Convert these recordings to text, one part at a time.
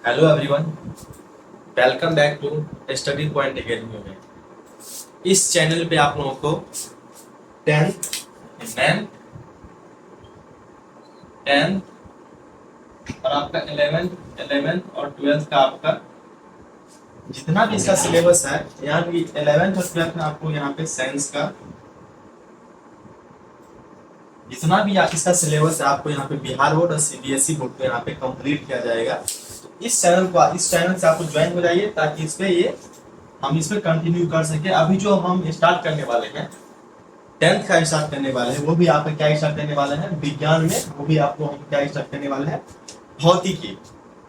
Hello everyone, welcome back to Study Point Academy में। इस channel पे आप लोगों को टेंथ टेंथ टेंथ और आपका इलेवेंथ और ट्वेल्थ का आपका जितना भी इसका सिलेबस है, यहाँ भी इलेवेंथ और ट्वेल्थ में आपको यहाँ पे साइंस का जितना भी इसका सिलेबस है आपको यहाँ पे बिहार बोर्ड और सीबीएसई बोर्ड पे यहाँ पे कंप्लीट किया जाएगा। तो इस चैनल से आपको ज्वाइन हो जाइए ताकि इस पे हम इस पे कंटिन्यू कर सके। अभी जो हम स्टार्ट करने वाले हैं, टेंथ का स्टार्ट करने वाले हैं, वो भी आप क्या स्टार्ट करने वाले हैं विज्ञान में। वो भी आपको हम क्या स्टार्ट करने वाले हैं, भौतिकी,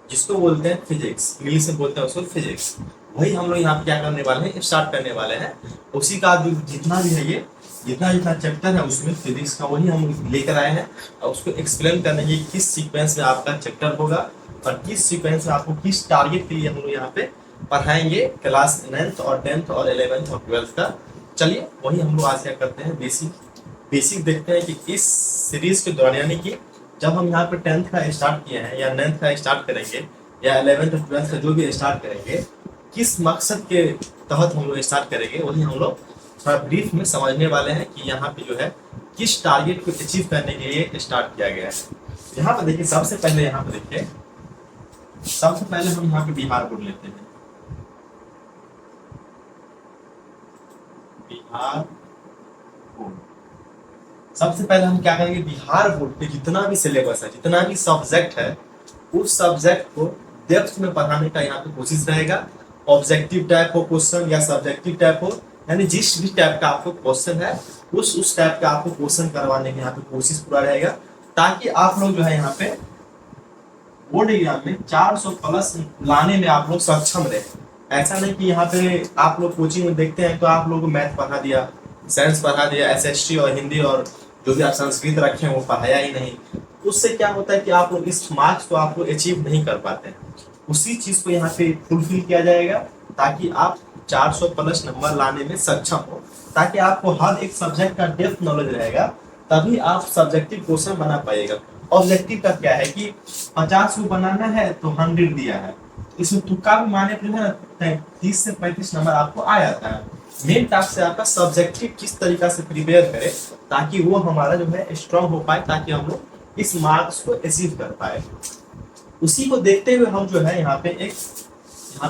जिसको बोलते हैं फिजिक्स, इंग्लिश में बोलते हैं उसको फिजिक्स। वही हम लोग यहाँ पे क्या करने वाले हैं, स्टार्ट करने वाले हैं। उसी का जितना भी है ये जितना जितना चैप्टर है उसमें फिजिक्स का वही हम लेकर आए हैं और उसको एक्सप्लेन करने की किस सीक्वेंस में आपका चैप्टर होगा और किस सीक्वेंस में आपको किस टारगेट के लिए हम लोग यहाँ पे पढ़ाएंगे क्लास 9th और 10th और 11th और 12th का। चलिए वही हम लोग आज क्या करते हैं, बेसिक देखते हैं कि इस सीरीज के दौरान, यानी कि जब हम यहाँ पे 10th का स्टार्ट किए हैं या 9th का स्टार्ट करेंगे या 11th और 12th का जो भी स्टार्ट करेंगे, किस मकसद के तहत हम लोग स्टार्ट करेंगे, वही हम लोग थोड़ा ब्रीफ में समझने वाले हैं कि यहाँ पे जो है किस टारगेट को अचीव करने के लिए स्टार्ट किया गया है। यहाँ पे देखिए, सबसे पहले हम यहाँ पे बिहार बोर्ड लेते हैं। बिहार बोर्ड, सबसे पहले हम क्या करेंगे, बिहार बोर्ड पे जितना भी सिलेबस है, जितना भी सब्जेक्ट है, उस सब्जेक्ट को डेप्थ में पढ़ाने का यहाँ पे कोशिश रहेगा। ऑब्जेक्टिव टाइप हो क्वेश्चन या सब्जेक्टिव टाइप हो, यानी जिस भी टाइप का आपको क्वेश्चन है उस टाइप का आपको क्वेश्चन करवाने की यहाँ पे कोशिश पूरा रहेगा, ताकि आप लोग जो है यहाँ पे बोर्ड एग्जाम में 400 प्लस लाने में आप लोग सक्षम रहे। ऐसा नहीं कि यहाँ पे आप लोग कोचिंग में देखते हैं तो आप लोग को मैथ पढ़ा दिया, साइंस पढ़ा दिया, एसएसटी और हिंदी और जो भी आप संस्कृत रखे हैं वो पढ़ाया ही नहीं। उससे क्या होता है कि आप लोग इस मार्क्स को आप लोग अचीव नहीं कर पाते हैं। उसी चीज को यहाँ पे फुलफिल किया जाएगा ताकि आप 400 प्लस नंबर लाने में सक्षम हो, ताकि आपको हर एक सब्जेक्ट का डेप्थ नॉलेज रहेगा, तभी आप सब्जेक्टिव क्वेश्चन बना पाएगा। ऑब्जेक्टिव का क्या है कि 50 को बनाना है तो 100 दिया है, इसमें तुक्का भी माने जो है 30 से 35 नंबर आपको आ जाता है। मेन टास्क से आपका सब्जेक्टिव किस तरीका से प्रिपेयर करें ताकि वो हमारा जो है स्ट्रांग हो पाए, ताकि हम लोग इस मार्क्स को अचीव कर पाए। उसी को देखते हुए हम जो है यहाँ पे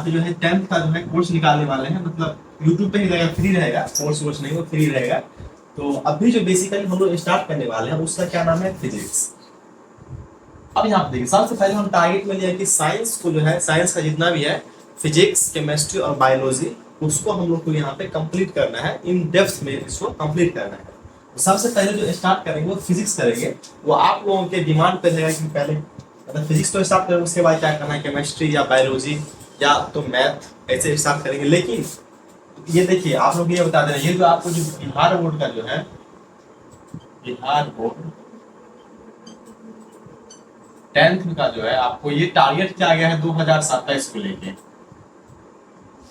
जो है 10th का जो है कोर्स निकालने वाले हैं। मतलब यूट्यूब पे ही रहेगा, फ्री रहेगा, कोर्स नहीं, वो फ्री रहेगा। तो अभी जो बेसिकली हम लोग स्टार्ट करने वाले हैं उसका क्या नाम है, फिजिक्स। अब यहाँ पे देखिए, सबसे पहले हम टारगेट में लिया कि साइंस को जो है, साइंस का जितना भी है फिजिक्स, केमिस्ट्री और बायोलॉजी, उसको हम लोग को यहाँ पे कंप्लीट करना है, इन डेप्थ में इसको कंप्लीट करना है। सबसे पहले जो स्टार्ट करेंगे वो फिजिक्स करेंगे। वो आप लोगों के डिमांड पे रहेगा कि पहले मतलब फिजिक्स तो स्टार्ट करेंगे, उसके बाद क्या करना है, केमिस्ट्री या बायोलॉजी या तो मैथ, ऐसे स्टार्ट करेंगे। लेकिन ये देखिए, आप लोग ये बता देना, ये जो आपको जो बिहार बोर्ड का जो है, बिहार बोर्ड 10th का जो है, आपको ये टारगेट किया गया है 2027 को लेके।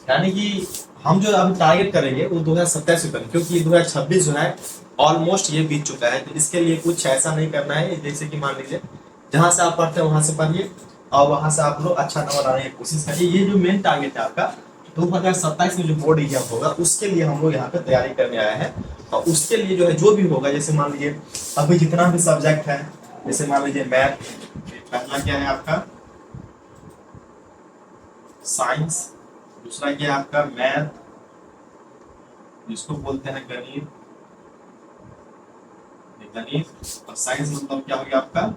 यानी कि हम जो अभी टारगेट करेंगे वो 2027 को करेंगे, क्योंकि 2026 जो है ऑलमोस्ट ये बीत चुका है। तो इसके लिए कुछ ऐसा नहीं करना है, जैसे कि मान लीजिए जहां से आप पढ़ते हैं वहां से पढ़िए और वहां से आप लोग अच्छा नंबर लाने की कोशिश करिए। ये जो मेन टारगेट है आपका 2027 में जो बोर्ड एग्जाम होगा, उसके लिए हम लोग यहाँ पे तैयारी करने आए हैं। और उसके लिए जो है जो भी होगा, जैसे मान लीजिए अभी जितना भी सब्जेक्ट है, जैसे मान लीजिए मैथ, पहला क्या है आपका साइंस, दूसरा क्या है आपका मैथ, जिसको बोलते हैं गणित, और साइंस मतलब क्या हो गया आपका,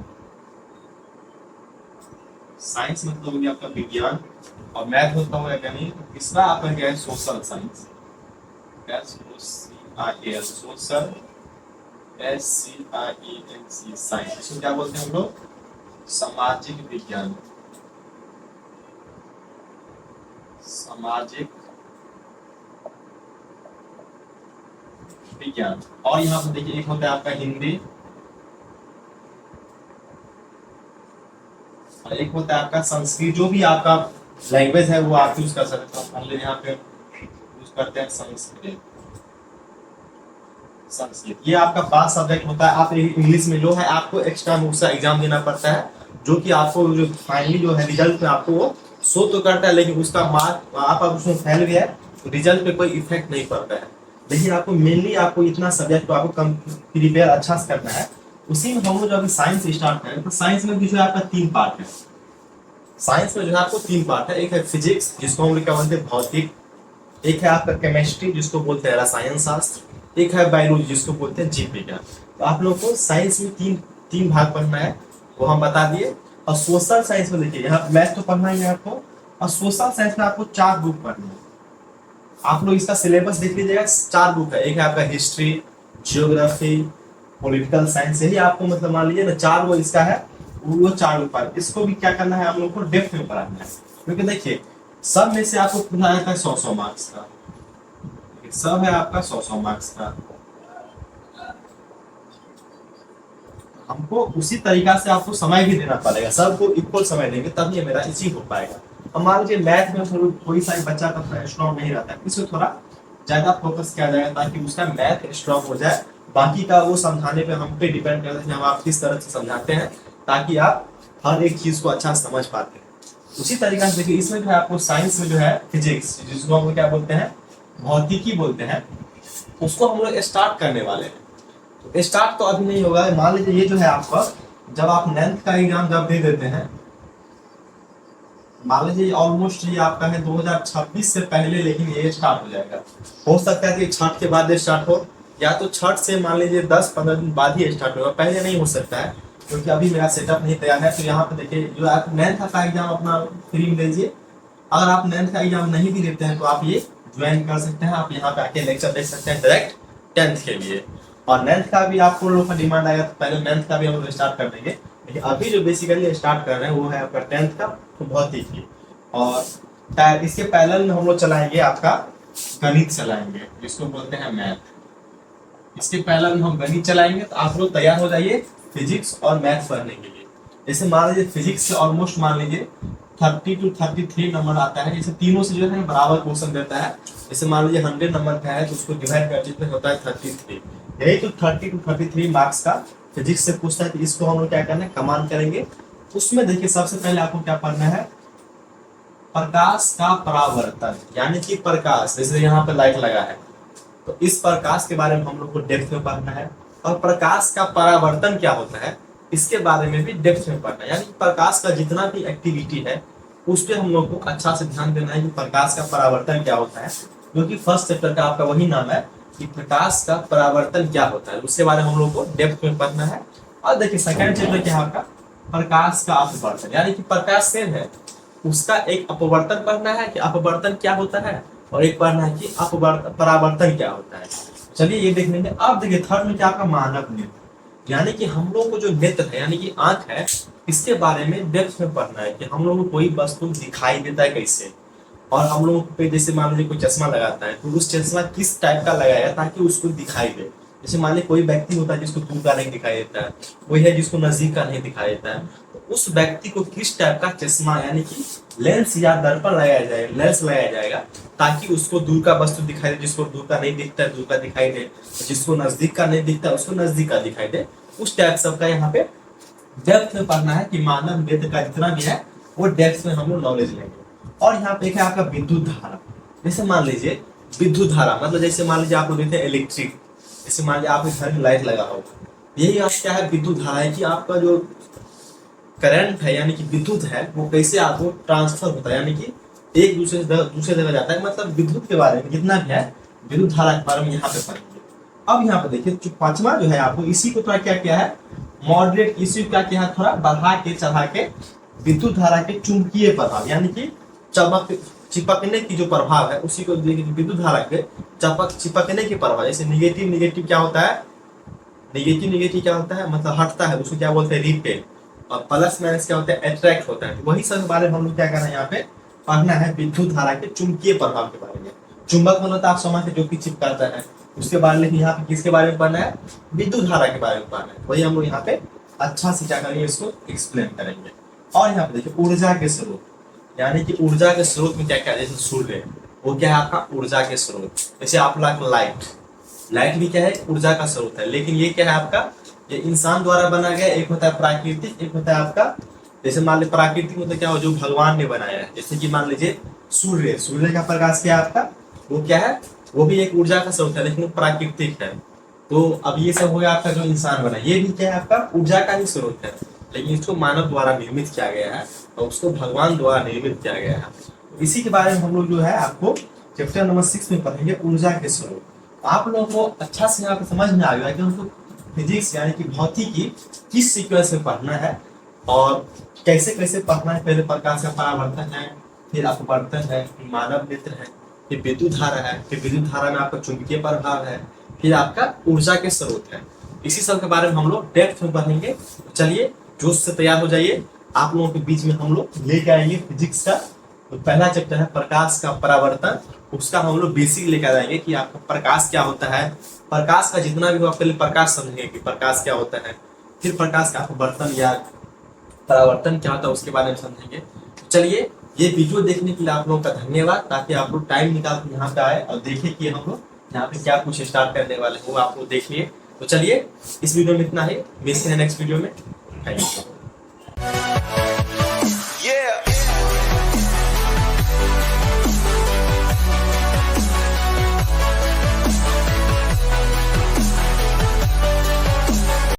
साइंस मतलब हो गया आपका विज्ञान, और मैथ होता है गणित। तीसरा आपका क्या है, social science, social, SCIENC science, इसको क्या बोलते हैं हम लोग, सामाजिक विज्ञान, सामाजिक विज्ञान। और यहाँ पर देखिए एक होता है आपका हिंदी और एक होता है आपका संस्कृत। जो भी आपका लैंग्वेज है वो आप यूज कर सकते हो। मान लीजिए यहाँ पे यूज करते हैं संस्कृत, ये आपका पास सब्जेक्ट होता है। आप इंग्लिश में जो है आपको एक्स्ट्रा दूसरा एग्जाम देना पड़ता है, जो कि आपको जो फाइनली जो है रिजल्ट में आपको वो शो तो करता है, लेकिन उसका मार्क आप उसमें फेल गया तो रिजल्ट पे कोई इफेक्ट नहीं पड़ता है। लेकिन आपको मेनली आपको इतना सब्जेक्ट को आपको कम प्रिपेयर अच्छा से करना है। उसी में हम लोग जो अभी साइंस स्टार्ट करें तो साइंस में भी जो है आपका 3 पार्ट है। साइंस में जो है आपको 3 पार्ट है। एक है फिजिक्स जिसको हम लोग क्या बोलते हैं भौतिक, एक है आपका केमिस्ट्री जिसको बोलते हैं रसायन शास्त्र, एक है बायोलॉजी जिसको बोलते हैं जीव विज्ञान। तो आप लोग को साइंस में तीन तीन भाग पढ़ना है, वो हम बता दिए। और सोशल साइंस में देखिए यहाँ मैथ तो पढ़ना ही है आपको, और सोशल साइंस में आपको 4 बुक पढ़नी है। आप लोग इसका सिलेबस देख लीजिएगा, 4 बुक है। एक है आपका हिस्ट्री, जियोग्राफी, पॉलिटिकल साइंस, यही आपको मतलब मान लीजिए ना 4 वो इसका है, वो 4 बुक पढ़। इसको भी क्या करना है आप लोग को डेप्थ में पढ़ाना है, क्योंकि देखिए सब में से आपको पूछा जाता है 100-100 मार्क्स का, सब है आपका 100-100 मार्क्स का। हमको उसी तरीका से आपको समय भी देना पड़ेगा, सबको इक्वल समय देंगे तभी मेरा इजी हो पाएगा। अब मान लीजिए मैथ में कोई सा बच्चा का स्ट्रॉन्ग नहीं रहता है, इसमें थोड़ा ज्यादा फोकस किया जाएगा ताकि उसका मैथ स्ट्रॉन्ग हो जाए। बाकी का वो समझाने पे हम पे डिपेंड करता है कि हम आप किस तरह से समझाते हैं, ताकि आप हर एक चीज को अच्छा समझ पाते हैं। उसी तरीका से देखिए इसमें जो है आपको साइंस में जो है फिजिक्स जिसको हम क्या बोलते हैं भौतिकी बोलते हैं, उसको हम लोग स्टार्ट करने वाले हैं। तो स्टार्ट तो अभी नहीं होगा। मान लीजिए ये जो है आपका जब आप 9th का एग्जाम जब दे देते हैं, मान लीजिए ऑलमोस्ट ये आपका है 2026 से पहले, लेकिन ये स्टार्ट हो जाएगा। हो सकता है कि छठ के बाद स्टार्ट हो, या तो छठ से मान लीजिए 10-15 दिन बाद ही स्टार्ट होगा, पहले नहीं हो सकता है क्योंकि अभी मेरा सेटअप नहीं तैयार है। तो यहाँ पे देखिए जो आप 9th का एग्जाम अपना फ्री में दीजिए। अगर आप 9th का एग्जाम नहीं भी देते हैं तो आप ये ज्वाइन कर सकते हैं, आप यहाँ पे आके लेक्चर देख सकते हैं डायरेक्ट 10th के लिए। और 9th का भी आपको लोगों का डिमांड आएगा तो पहले 9th का भी हम लोग स्टार्ट कर देंगे, लेकिन अभी जो बेसिकली स्टार्ट कर रहे हैं वो है आपका 10th का तो भौतिकी। और इसके पैरेलल में हम लोग चलाएंगे आपका गणित चलाएंगे जिसको बोलते हैं मैथ। इसके पैरेलल में हम गणित चलाएंगे, तो आप लोग तैयार हो जाइए फिजिक्स और मैथ पढ़ने के लिए। जैसे मान लीजिए फिजिक्स से ऑलमोस्ट मान लीजिए 30 to 33 नंबर आता है। जैसे तीनों से जो है बराबर क्वेश्चन देता है। जैसे मान लीजिए 100 नंबर का है तो उसको डिवाइड कर दीजिए होता है 33। यही तो 30 to 33 मार्क्स का फिजिक्स से पूछता है। तो इसको हम लोग क्या करना है कमान करेंगे। उसमें देखिए सबसे पहले आपको क्या पढ़ना है, प्रकाश का परावर्तन, यानी कि प्रकाश जैसे यहाँ पे लाइट लगा है तो इस प्रकाश के बारे में हम लोग को डेप्थ में पढ़ना है। और प्रकाश का परावर्तन क्या होता है इसके बारे में भी डेप्थ में पढ़ना है। यानी कि प्रकाश का जितना भी एक्टिविटी है उस पर हम लोग को अच्छा से ध्यान देना है कि प्रकाश का परावर्तन क्या होता है, क्योंकि फर्स्ट चैप्टर का आपका वही नाम है कि प्रकाश का परावर्तन क्या होता है, उसके बारे में हम लोग को डेप्थ में पढ़ना है। और देखिए सेकंड चैप्टर क्या है आपका प्रकाश का अपवर्तन, यानी कि प्रकाश सेम है उसका एक अपवर्तन पढ़ना है कि अपवर्तन क्या होता है, और एक पढ़ना है कि परावर्तन क्या होता है। चलिए ये देख लेंगे। अब देखिए थर्ड में क्या आपका मानव नेत्र, यानी कि हम लोग को जो नेत्र है यानी कि आंख है इसके बारे में डेप्थ में पढ़ना है कि हम लोग को कोई वस्तु दिखाई देता है कैसे। और हम लोग पे जैसे मान लीजिए कोई चश्मा लगाता है तो उस चश्मा किस टाइप का लगाया ताकि उसको दिखाई दे। जैसे मान लीजिए कोई व्यक्ति होता है जिसको दूर का नहीं दिखाई देता है, कोई है जिसको नजदीक का नहीं दिखाई देता है, तो उस व्यक्ति को किस टाइप का चश्मा यानी कि लेंस या दर्पण लगाया जाएगा, लेंस लगाया जाएगा ताकि उसको दूर का वस्तु दिखाई दे, जिसको दूर का नहीं दिखता है दूर का दिखाई दे, जिसको नजदीक का नहीं दिखता है उसको नजदीक का दिखाई दे। उस टाइप सबका यहाँ पे डेप्थ में पढ़ना है कि मानव नेत्र का जितना भी है वो डेप्थ में हम लोग नॉलेज लेंगे। और यहाँ पे है आपका विद्युत धारा। जैसे मान लीजिए विद्युत धारा मतलब जैसे मान लीजिए आप लोग देखते हैं इलेक्ट्रिक, जैसे मान लीजिए आपके घर में लाइट लगा होगा, यही आप क्या है विद्युत धारा है कि आपका जो करंट है यानी कि विद्युत है वो कैसे आपको ट्रांसफर होता है, यानी कि एक दूसरे से दूसरे जगह जाता है। मतलब विद्युत के बारे में जितना भी है विद्युत धारा के बारे में यहाँ पे पढ़ेंगे। अब यहाँ पे देखिए जो पांचवा जो है आपको इसी को थोड़ा क्या किया है मॉडरेट, इसी क्या किया है थोड़ा बढ़ा के चढ़ा के विद्युत धारा के चुंबकीय प्रभाव यानी कि चिपकने की जो प्रभाव है उसी को विद्युत धारा के चिपकने के प्रभाव। जैसे निगेटिव क्या होता है, निगेटिव क्या होता है मतलब हटता है, उसको क्या बोलते हैं रिपेल। और प्लस माइनस क्या होता है अट्रैक्ट होता है। तो वही सब बारे में हम लोग क्या करना है यहाँ पे पढ़ना है विद्युत धारा के चुंबकीय प्रभाव के बारे में। चुंबक मतलब आप समझते जो कि चिपकाता है उसके बारे में, यहाँ पे किसके बारे में पढ़ना है विद्युत धारा के बारे में पढ़ना है। वही हम लोग यहाँ पे अच्छा से क्या करेंगे इसको एक्सप्लेन करेंगे। और यहाँ पे देखिए ऊर्जा के स्रोत, यानी कि ऊर्जा के स्रोत में क्या क्या जैसे सूर्य वो क्या है आपका ऊर्जा के स्रोत। जैसे आप लाइट भी क्या है ऊर्जा का स्रोत है, लेकिन ये क्या है आपका ये इंसान द्वारा बना गया, एक होता है प्राकृतिक एक होता है आपका जैसे मान लीजिए प्राकृतिक मतलब क्या हो, जो भगवान ने बनाया है, जैसे कि मान लीजिए सूर्य, सूर्य का प्रकाश क्या है आपका, वो क्या है, वो भी एक ऊर्जा का स्रोत है, लेकिन वो प्राकृतिक है। तो अब ये सब हो गया आपका जो इंसान बना, ये भी क्या है आपका ऊर्जा का ही स्रोत है, लेकिन इसको मानव द्वारा निर्मित किया गया है और उसको भगवान द्वारा निर्मित किया गया है। इसी के बारे में हम लोग जो है आपको चैप्टर नंबर 6 में पढ़ेंगे, ऊर्जा के स्रोत। आप लोगों को अच्छा से यहाँ पे समझ में आ गया कि हमको फिजिक्स यानी कि भौतिकी किस सीक्वेंस में पढ़ना है और कैसे कैसे पढ़ना है। पहले प्रकाश का परावर्तन है, फिर अपवर्तन है, फिर मानव नेत्र है, फिर विद्युत धारा है, फिर विद्युत धारा में आपका चुंबकीय प्रभाव है, फिर आपका ऊर्जा के स्रोत है। इसी सब के बारे में हम लोग डेप्थ में पढ़ेंगे। चलिए जोश से तैयार हो जाइए, आप लोगों के बीच में हम लोग लेके आएंगे फिजिक्स का तो पहला चैप्टर है प्रकाश का परावर्तन। उसका हम लोग बेसिक लेकर आएंगे कि आपका प्रकाश क्या होता है, प्रकाश का जितना भी हो आप पहले प्रकाश समझेंगे कि प्रकाश क्या होता है, फिर प्रकाश का अपवर्तन या परावर्तन क्या होता है उसके बारे में समझेंगे। तो चलिए ये वीडियो देखने के लिए आप लोगों का धन्यवाद, ताकि आप लोग टाइम निकाल कर यहाँ पे आए और देखिए कि हम लोग यहाँ पे क्या कुछ स्टार्ट करने वाले हैं, वो आप लोग देखिए। तो चलिए इस वीडियो में इतना ही, मिलते हैं नेक्स्ट वीडियो में। Thank you.